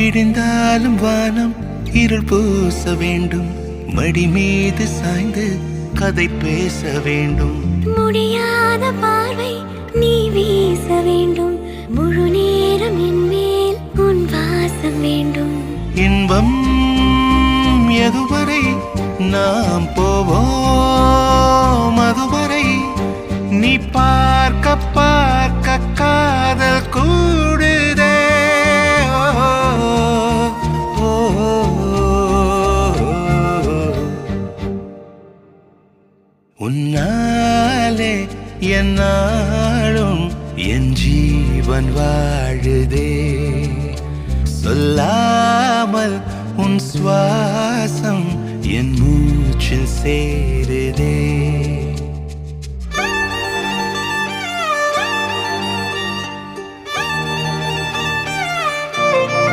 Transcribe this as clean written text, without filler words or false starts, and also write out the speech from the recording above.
விடிந்தாலும் வானம் இருள் பூச வேண்டும், மடி மீது சாய்ந்து கதை பேச வேண்டும். முடியாத பார்வை நீ வீச வேண்டும், முழு நேரம் என் மேல் உன் வாசம் வேண்டும். இன்பம் எதுவரை நாம் போவோம், அதுவரை நீ பார்க்க பார்க்க காதல் கூடுதே. உன்னாலே என்னாலும் என் ஜீவன் வாழுதே, சொல்லாமல் உன் சுவாசம் என் மூச்சில் சேருதே.